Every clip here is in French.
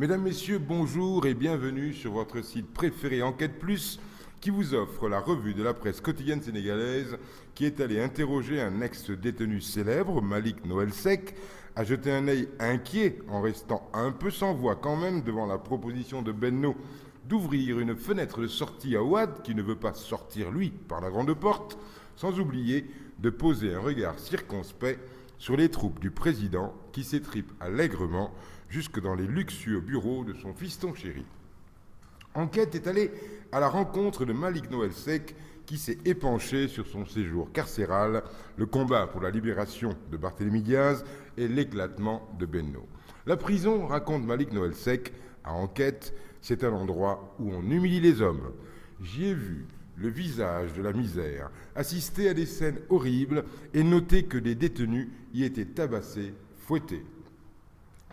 Mesdames, Messieurs, bonjour et bienvenue sur votre site préféré Enquête Plus qui vous offre la revue de la presse quotidienne sénégalaise qui est allée interroger un ex-détenu célèbre, Malick Noël Seck, a jeté un œil inquiet en restant un peu sans voix quand même devant la proposition de Benno d'ouvrir une fenêtre de sortie à Ouad qui ne veut pas sortir lui par la grande porte, sans oublier de poser un regard circonspect sur les troupes du président qui s'étripent allègrement jusque dans les luxueux bureaux de son fiston chéri. Enquête est allée à la rencontre de Malick Noël Seck qui s'est épanché sur son séjour carcéral, le combat pour la libération de Barthélémy Diaz et l'éclatement de Benno. La prison, raconte Malick Noël Seck à Enquête, c'est un endroit où on humilie les hommes. J'y ai vu le visage de la misère, assister à des scènes horribles et noter que des détenus y étaient tabassés, fouettés.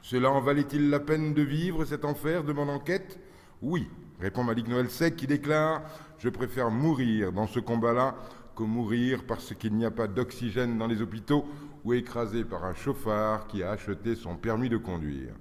Cela en valait-il la peine de vivre cet enfer, demande Enquête ? Oui, répond Malick Noël Seck qui déclare « Je préfère mourir dans ce combat-là que mourir parce qu'il n'y a pas d'oxygène dans les hôpitaux ou écrasé par un chauffard qui a acheté son permis de conduire. »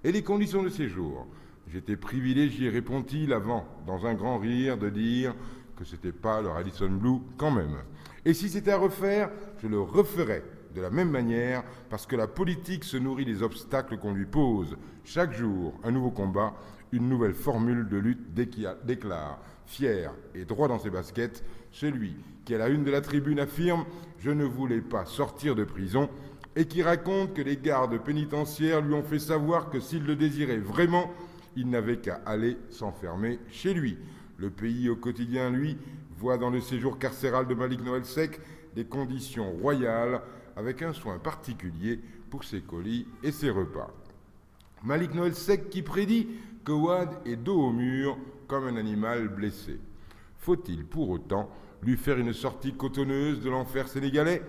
Et les conditions de séjour ? J'étais privilégié, répond-il avant, dans un grand rire, de dire que c'était pas le Radisson Blu quand même. Et si c'était à refaire, je le referais de la même manière, parce que la politique se nourrit des obstacles qu'on lui pose. Chaque jour, un nouveau combat, une nouvelle formule de lutte déclare, fier et droit dans ses baskets, celui qui, à la une de la tribune, affirme « Je ne voulais pas sortir de prison » et qui raconte que les gardes pénitentiaires lui ont fait savoir que s'il le désirait vraiment, il n'avait qu'à aller s'enfermer chez lui. Le Pays au quotidien, lui, voit dans le séjour carcéral de Malick Noël Seck des conditions royales avec un soin particulier pour ses colis et ses repas. Malick Noël Seck qui prédit que Ouad est dos au mur comme un animal blessé. Faut-il pour autant lui faire une sortie cotonneuse de l'enfer sénégalais ?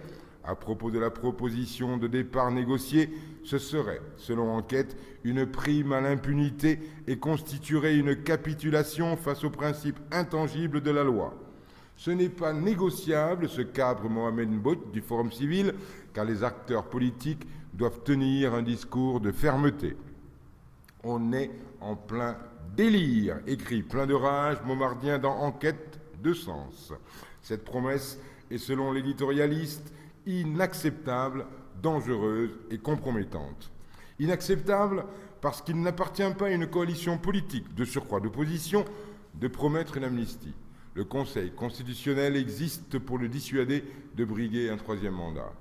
À propos de la proposition de départ négociée, ce serait, selon Enquête, une prime à l'impunité et constituerait une capitulation face aux principes intangibles de la loi. Ce n'est pas négociable, ce cabre Mohamed Mboup du Forum civil, car les acteurs politiques doivent tenir un discours de fermeté. On est en plein délire, écrit plein de rage Momardien dans Enquête de sens. Cette promesse est, selon l'éditorialiste, inacceptable, dangereuse et compromettante. Inacceptable parce qu'il n'appartient pas à une coalition politique, de surcroît d'opposition, de promettre une amnistie. Le Conseil constitutionnel existe pour le dissuader de briguer un troisième mandat.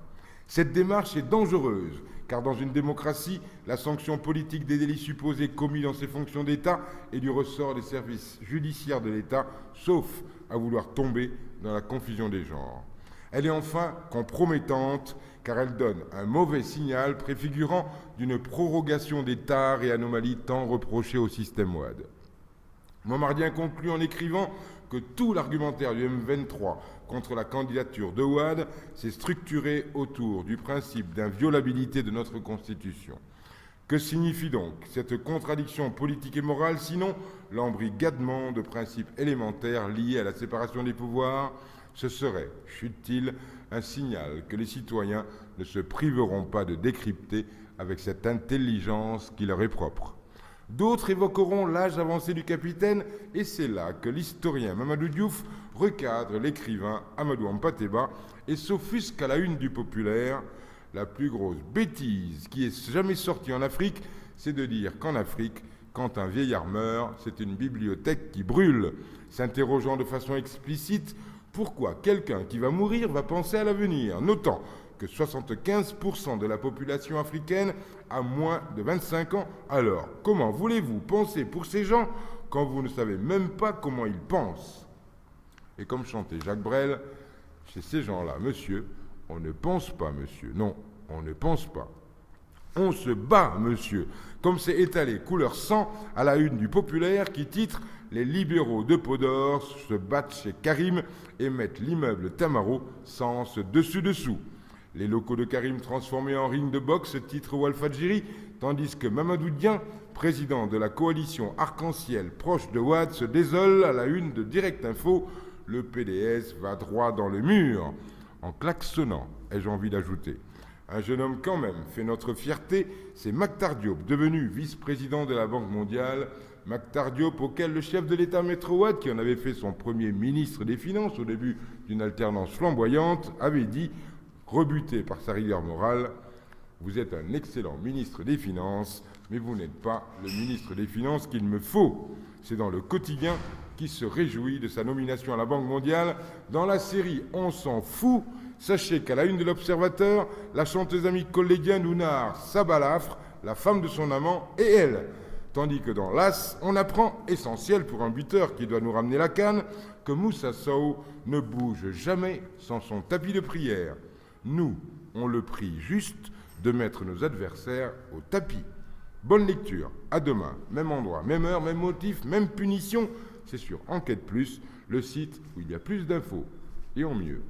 Cette démarche est dangereuse, car dans une démocratie, la sanction politique des délits supposés commis dans ses fonctions d'État est du ressort des services judiciaires de l'État, sauf à vouloir tomber dans la confusion des genres. Elle est enfin compromettante, car elle donne un mauvais signal préfigurant d'une prorogation des tares et anomalies tant reprochées au système Ouad. Momardien conclut en écrivant que tout l'argumentaire du M23 contre la candidature de Ouad s'est structuré autour du principe d'inviolabilité de notre Constitution. Que signifie donc cette contradiction politique et morale, sinon l'embrigadement de principes élémentaires liés à la séparation des pouvoirs ? Ce serait, chute-t-il, un signal que les citoyens ne se priveront pas de décrypter avec cette intelligence qui leur est propre. D'autres évoqueront l'âge avancé du capitaine, et c'est là que l'historien Mamadou Diouf recadre l'écrivain Amadou Hampâté-Bâ et s'offusque à la une du Populaire. La plus grosse bêtise qui ait jamais sortie en Afrique, c'est de dire qu'en Afrique, quand un vieillard meurt, c'est une bibliothèque qui brûle, s'interrogeant de façon explicite pourquoi quelqu'un qui va mourir va penser à l'avenir, notant que 75% de la population africaine a moins de 25 ans. Alors, comment voulez-vous penser pour ces gens quand vous ne savez même pas comment ils pensent ? Et comme chantait Jacques Brel, chez ces gens-là, monsieur, on ne pense pas, monsieur. Non, on ne pense pas. On se bat, monsieur, comme c'est étalé couleur sang à la une du Populaire qui titre « Les libéraux de Podor se battent chez Karim et mettent l'immeuble Tamaro sens dessus-dessous ». Les locaux de Karim transformés en ring de boxe, titre Walfadjiri, tandis que Mamadou Dieng, président de la coalition Arc-en-Ciel proche de Ouad, se désole à la une de Direct Info. Le PDS va droit dans le mur, en klaxonnant, ai-je envie d'ajouter. Un jeune homme quand même fait notre fierté, c'est Mactar Diop, devenu vice-président de la Banque mondiale. Mactar Diop, auquel le chef de l'État Maître Wade, qui en avait fait son premier ministre des Finances au début d'une alternance flamboyante, avait dit, rebuté par sa rigueur morale, « Vous êtes un excellent ministre des Finances, mais vous n'êtes pas le ministre des Finances qu'il me faut. » C'est dans le Quotidien qui se réjouit de sa nomination à la Banque mondiale. Dans la série On s'en fout, sachez qu'à la une de l'Observateur, la chanteuse amie collégienne Ounar Sabalafre, la femme de son amant, et elle. Tandis que dans l'As, on apprend, essentiel pour un buteur qui doit nous ramener la canne, que Moussa Sow ne bouge jamais sans son tapis de prière. Nous, on le prie juste de mettre nos adversaires au tapis. Bonne lecture, à demain, même endroit, même heure, même motif, même punition. C'est sur Enquête Plus, le site où il y a plus d'infos et en mieux.